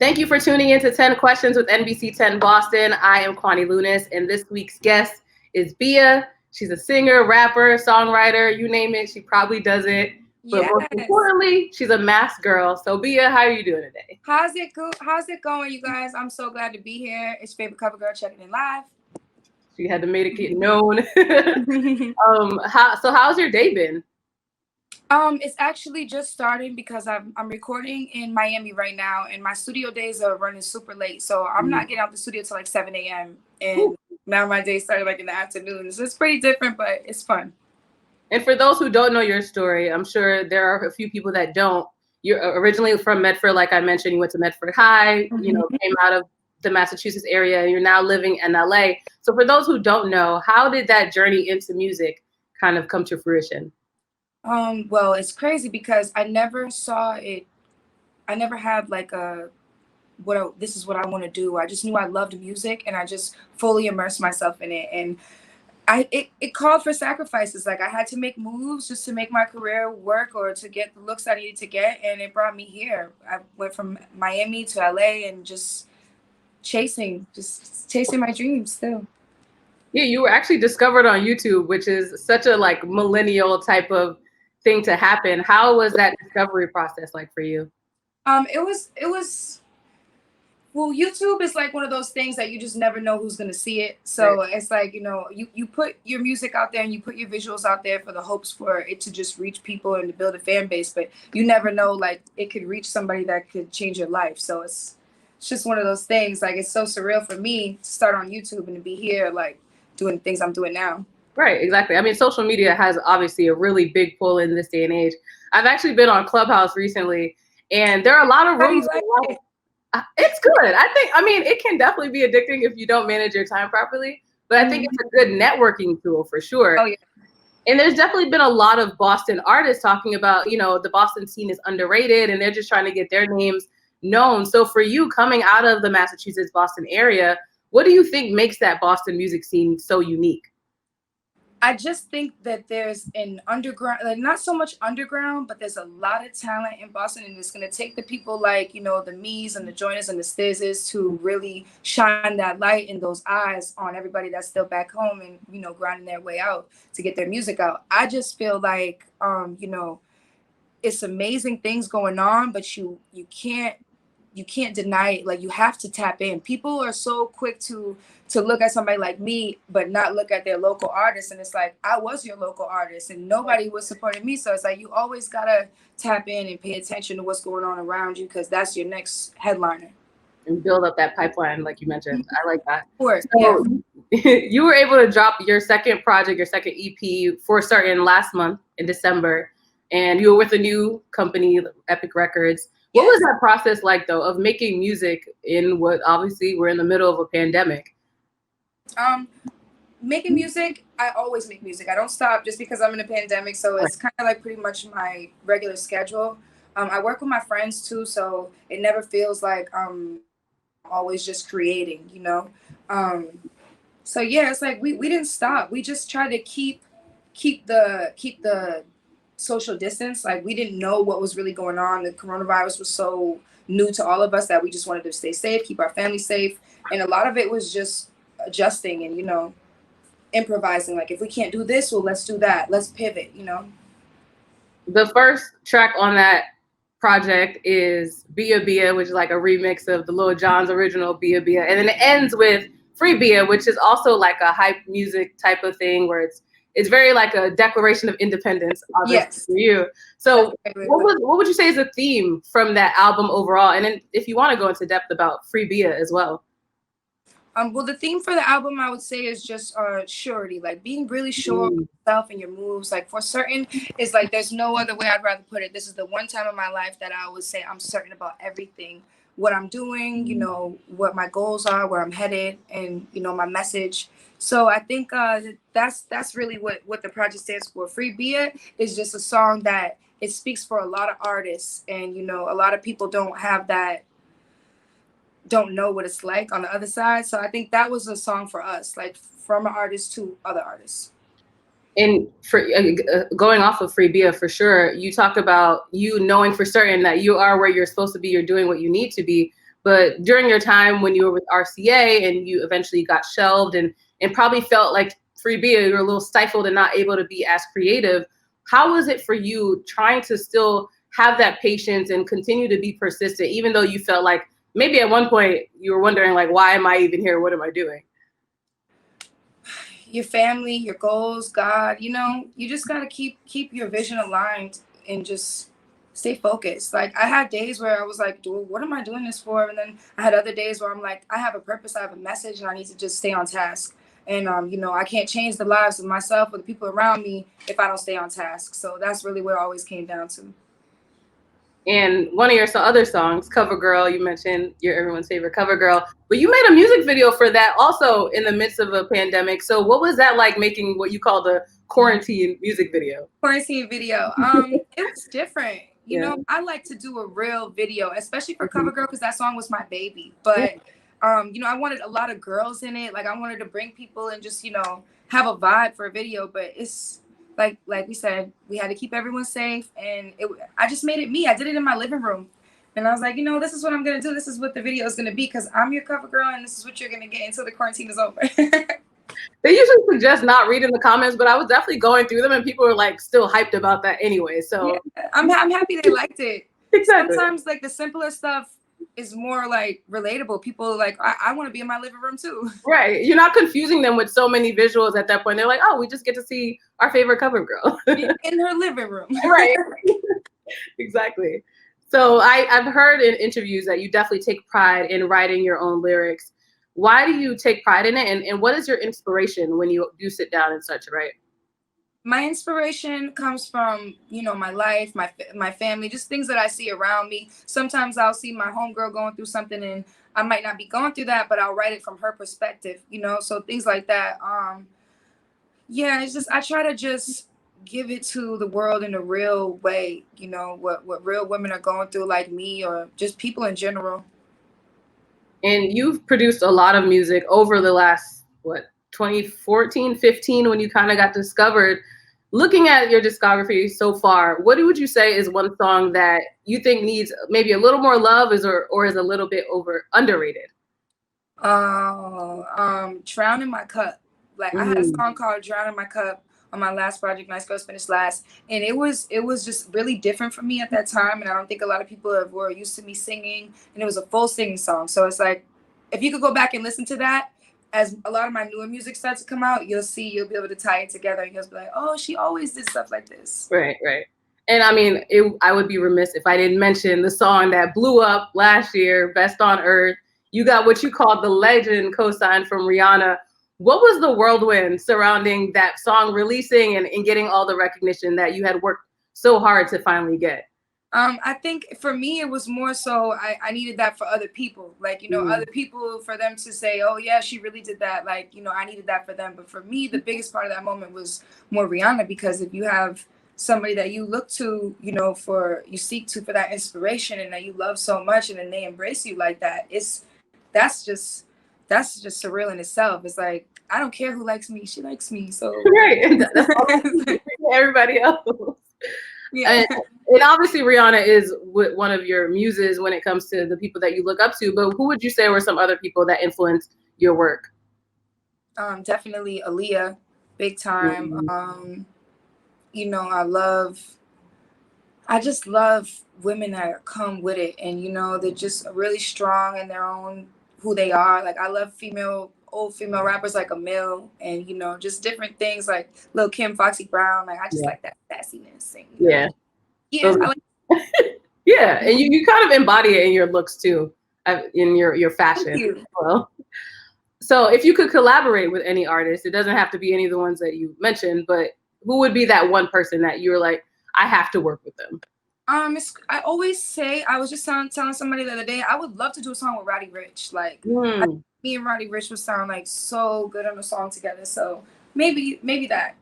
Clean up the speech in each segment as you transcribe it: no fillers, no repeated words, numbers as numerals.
Thank you for tuning in to 10 Questions with NBC 10 Boston. I am Kwani Lunis, and this week's guest is BIA. She's a singer, rapper, songwriter, you name it, she probably does it. But most importantly, she's a masked girl. So BIA, how are you doing today? How's it going, you guys? I'm so glad to be here. It's your favorite cover girl checking in live. She had to make it get known. How's your day been? It's actually just starting because I'm recording in Miami right now, and my studio days are running super late. So I'm not getting out the studio till like 7 a.m. And now my day started like in the afternoon. So it's pretty different, but it's fun. And for those who don't know your story, I'm sure there are a few people that don't. You're originally from Medford, like I mentioned. You went to Medford High, came out of the Massachusetts area, and you're now living in LA. So for those who don't know, how did that journey into music kind of come to fruition? Well, it's crazy because I never saw it. I never had like this is what I want to do. I just knew I loved music, and I just fully immersed myself in it. And it called for sacrifices. Like I had to make moves just to make my career work or to get the looks I needed to get, and it brought me here. I went from Miami to LA and just chasing my dreams still. Yeah, you were actually discovered on YouTube, which is such a like millennial type of thing to happen. How was that discovery process like for you? It was well, YouTube is like one of those things that you just never know who's going to see it. So It's like, you put your music out there and you put your visuals out there for the hopes for it to just reach people and to build a fan base. But you never know, like it could reach somebody that could change your life. So it's just one of those things. Like it's so surreal for me to start on YouTube and to be here, like doing things I'm doing now. Right, exactly. I mean, social media has obviously a really big pull in this day and age. I've actually been on Clubhouse recently, and there are a lot of rooms. It's good. I mean, it can definitely be addicting if you don't manage your time properly, but I think it's a good networking tool for sure. Oh, yeah. And there's definitely been a lot of Boston artists talking about, the Boston scene is underrated and they're just trying to get their names known. So for you coming out of the Massachusetts, Boston area, what do you think makes that Boston music scene so unique? I just think that there's an underground, like not so much underground, but there's a lot of talent in Boston, and it's going to take the people like, the me's and the joiners and the stizzes to really shine that light in those eyes on everybody that's still back home and, grinding their way out to get their music out. I just feel like, it's amazing things going on, but you can't deny it. Like you have to tap in. People are so quick to look at somebody like me, but not look at their local artist. And it's like, I was your local artist and nobody was supporting me. So it's like, you always gotta tap in and pay attention to what's going on around you, because that's your next headliner. And build up that pipeline, like you mentioned. I like that. Of course, so, you were able to drop your second project, your second EP for certain last month in December, and you were with a new company, Epic Records. What was that process like, though, of making music in what obviously we're in the middle of a pandemic? Making music, I always make music. I don't stop just because I'm in a pandemic. So it's kind of like pretty much my regular schedule. I work with my friends too, so it never feels like I'm always just creating, So yeah, it's like we didn't stop. We just tried to keep the social distance. Like we didn't know what was really going on. The coronavirus was so new to all of us that we just wanted to stay safe, keep our family safe, and a lot of it was just adjusting and improvising. Like if we can't do this, well, let's do that, let's pivot. The first track on that project is Bia Bia, which is like a remix of the Lil Jon's original Bia Bia, and then it ends with Free Bia, which is also like a hype music type of thing where it's very like a declaration of independence, obviously, for you. So what would you say is the theme from that album overall? And then if you want to go into depth about Free Bia as well. Well, the theme for the album, I would say, is just surety, like being really sure of yourself and your moves. Like for certain, it's like there's no other way I'd rather put it. This is the one time in my life that I would say I'm certain about everything, what I'm doing, what my goals are, where I'm headed, and my message. So I think that's really what the project stands for. Free Bia is just a song that it speaks for a lot of artists, and a lot of people don't know what it's like on the other side. So I think that was a song for us, like from an artist to other artists. And for going off of Free Bia, for sure, you talked about you knowing for certain that you are where you're supposed to be, you're doing what you need to be. But during your time when you were with RCA and you eventually got shelved and probably felt like Free BIA, you were a little stifled and not able to be as creative. How was it for you trying to still have that patience and continue to be persistent, even though you felt like maybe at one point you were wondering, like, why am I even here? What am I doing? Your family, your goals, God, you just got to keep your vision aligned and just stay focused. Like, I had days where I was like, dude, what am I doing this for? And then I had other days where I'm like, I have a purpose, I have a message, and I need to just stay on task. And, I can't change the lives of myself or the people around me if I don't stay on task. So that's really what it always came down to. And one of your other songs, Cover Girl, you mentioned you're everyone's favorite Cover Girl, but you made a music video for that also in the midst of a pandemic. So what was that like, making what you call the quarantine music video? Quarantine video. It was different. You know, I like to do a real video, especially for Cover Girl, because that song was my baby. But I wanted a lot of girls in it. Like, I wanted to bring people and just, have a vibe for a video. But it's like we said, we had to keep everyone safe, and I just made it me. I did it in my living room, and I was like, this is what I'm gonna do. This is what the video is gonna be, because I'm your Cover Girl, and this is what you're gonna get until the quarantine is over. They usually suggest not reading the comments, but I was definitely going through them, and people were like still hyped about that anyway. So yeah, I'm happy they liked it. Exactly. Sometimes like the simpler stuff is more like relatable. People like, I want to be in my living room too. Right. You're not confusing them with so many visuals at that point. They're like, oh, we just get to see our favorite Cover Girl in her living room. Right. Exactly. So I've heard in interviews that you definitely take pride in writing your own lyrics. Why do you take pride in it? And what is your inspiration when you do sit down and start to write? My inspiration comes from, my life, my family, just things that I see around me. Sometimes I'll see my homegirl going through something, and I might not be going through that, but I'll write it from her perspective, so things like that. It's just, I try to just give it to the world in a real way, what real women are going through, like me, or just people in general. And you've produced a lot of music over the last, 2014, 15, when you kind of got discovered. Looking at your discography so far, what would you say is one song that you think needs maybe a little more love, or is a little bit underrated? Drown in My Cup. Like, I had a song called Drown in My Cup on my last project, Nice Girls Finish Last, and it was just really different for me at that time, and I don't think a lot of people were used to me singing, and it was a full singing song. So it's like, if you could go back and listen to that, as a lot of my newer music starts to come out, you'll be able to tie it together, and you'll be like, oh, she always did stuff like this. Right. And I mean, I would be remiss if I didn't mention the song that blew up last year, Best on Earth. You got what you called the legend co-sign from Rihanna. What was the whirlwind surrounding that song releasing and getting all the recognition that you had worked so hard to finally get? I think for me, it was more so I needed that for other people. Like, other people, for them to say, oh, yeah, she really did that. Like, I needed that for them. But for me, the biggest part of that moment was more Rihanna, because if you have somebody that you look to, you seek to for that inspiration, and that you love so much, and then they embrace you like that, that's just surreal in itself. It's like, I don't care who likes me, she likes me. So right. That's all everybody else. Yeah. And obviously Rihanna is one of your muses when it comes to the people that you look up to, but who would you say were some other people that influenced your work? Definitely Aaliyah, big time. I just love women that come with it, and they're just really strong in their own who they are. Like, I love old female rappers like Emil, and just different things like Lil' Kim, Foxy Brown. Like, I just like that sassiness. And, yeah, and you kind of embody it in your looks too, in your fashion. Thank you. Well, so if you could collaborate with any artist, it doesn't have to be any of the ones that you mentioned, but who would be that one person that you were like, I have to work with them? I always say, I was just telling somebody the other day, I would love to do a song with Roddy Ricch. Like, me and Roddy Ricch would sound like so good on a song together. So maybe that.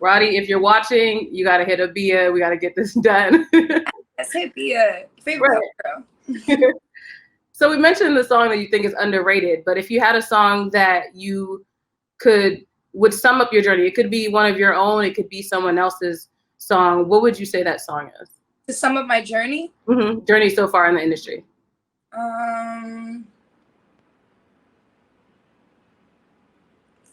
Roddy, if you're watching, you got to hit a BIA. We got to get this done. Let's hit BIA. Favorite girl. So we mentioned the song that you think is underrated, but if you had a song that you would sum up your journey, it could be one of your own, it could be someone else's song, what would you say that song is? To sum up my journey? Journey so far in the industry.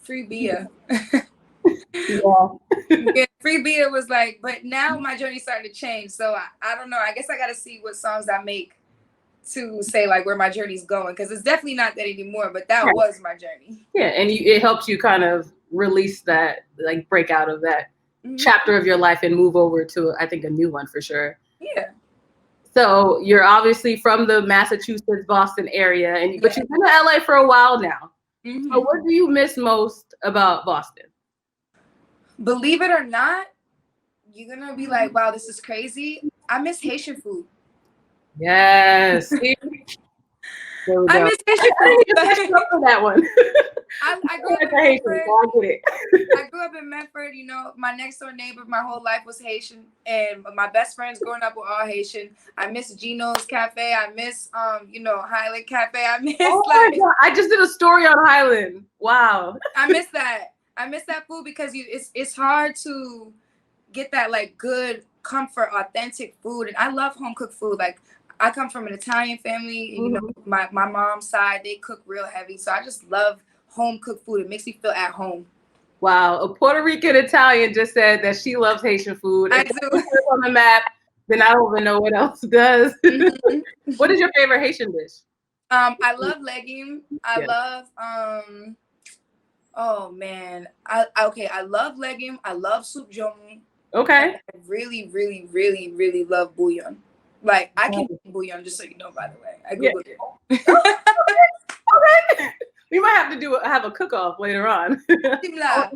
Free BIA. Yeah. Yeah, Free BIA was like, but now my journey started to change. So I don't know. I guess I got to see what songs I make to say like where my journey's going, because it's definitely not that anymore. But that was my journey. Yeah, and it helps you kind of release that, like break out of that chapter of your life and move over to, I think, a new one for sure. Yeah. So you're obviously from the Massachusetts, Boston area, but you've been to LA for a while now. So what do you miss most about Boston? Believe it or not, you're gonna be like, wow, this is crazy. I miss Haitian food. Yes. I miss Haitian food. For that one. I grew up in Medford. I grew up in Medford. You know, my next door neighbor, my whole life was Haitian, and my best friends growing up were all Haitian. I miss Gino's Cafe. I miss Highland Cafe. I miss I just did a story on Highland. Wow. I miss that. I miss that food because it's hard to get that like good comfort, authentic food, and I love home cooked food. Like I come from an Italian family, and you know my mom's side, they cook real heavy, so I just love home cooked food. It makes me feel at home. Wow, a Puerto Rican Italian just said that she loves Haitian food. I if do. that's on the map, then I don't even know what else does. What is your favorite Haitian dish? I love legume. I love oh man, I love legume. I love soup jomu. Okay. I really, really, really, really love bouillon. Like I can make bouillon, just so you know. By the way, I googled it. Okay. We might have to have a cook-off later on. That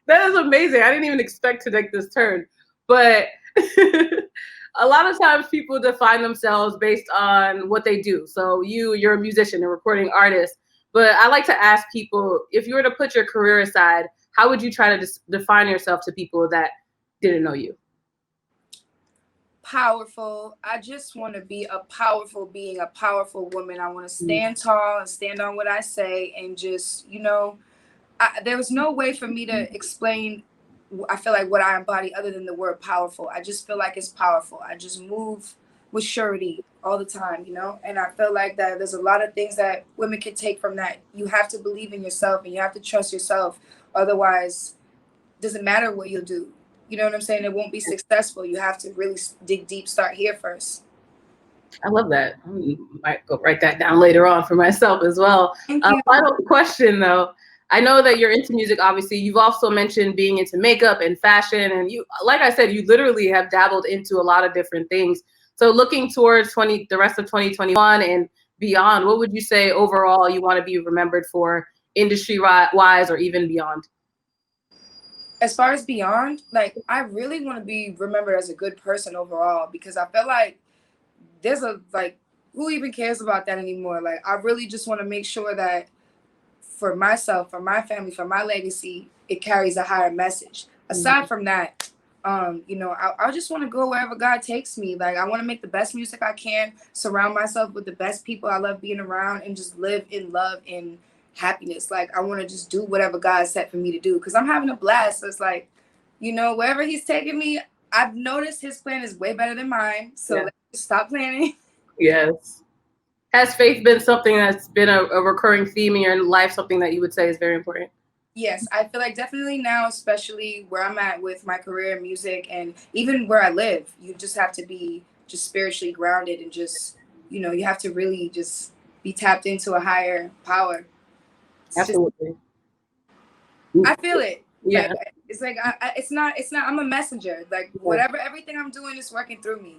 is amazing. I didn't even expect to take this turn, but a lot of times people define themselves based on what they do. So you're a musician, a recording artist, but I like to ask people, if you were to put your career aside, how would you try to define yourself to people that didn't know you? Powerful. I just want to be a powerful being, a powerful woman. I want to stand tall and stand on what I say, and just, there was no way for me to explain, I feel like, what I embody other than the word powerful. I just feel like it's powerful. I just move with surety all the time, and I feel like that there's a lot of things that women can take from that. You have to believe in yourself and you have to trust yourself. Otherwise, it doesn't matter what you'll do. You know what I'm saying? It won't be successful. You have to really dig deep, start here first. I love that. I might go write that down later on for myself as well. Final question though. I know that you're into music, obviously. You've also mentioned being into makeup and fashion. And you, like I said, you literally have dabbled into a lot of different things. So looking towards the rest of 2021 and beyond, what would you say overall you want to be remembered for, industry-wise or even beyond? As far as beyond, like, I really want to be remembered as a good person overall, because I feel like there's who even cares about that anymore? Like, I really just want to make sure that for myself, for my family, for my legacy, it carries a higher message. Aside from that, I just want to go wherever God takes me. Like, I want to make the best music I can, surround myself with the best people I love being around, and just live in love and happiness. Like, I want to just do whatever God set for me to do, because I'm having a blast. So it's like, wherever he's taking me, I've noticed his plan is way better than mine. So let's just stop planning. Yes. Has faith been something that's been a recurring theme in your life, something that you would say is very important? Yes, I feel like definitely now, especially where I'm at with my career in music and even where I live, you just have to be just spiritually grounded, and just, you have to really just be tapped into a higher power. Absolutely. I feel it. Yeah. Like, it's like, it's not, I'm a messenger. Like, whatever, everything I'm doing is working through me.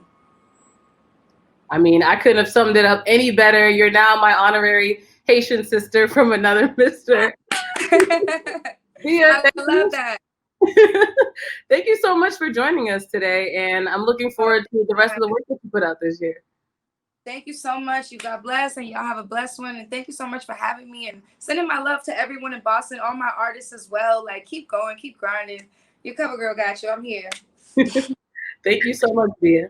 I mean, I couldn't have summed it up any better. You're now my honorary Haitian sister from another mister. I love that. Thank you so much for joining us today, and I'm looking forward to the rest of the work that you put out this year. Thank you so much. You got blessed, and y'all have a blessed one. And thank you so much for having me, and sending my love to everyone in Boston, all my artists as well. Like, keep going, keep grinding. Your cover girl got you. I'm here. Thank you so much, Bia.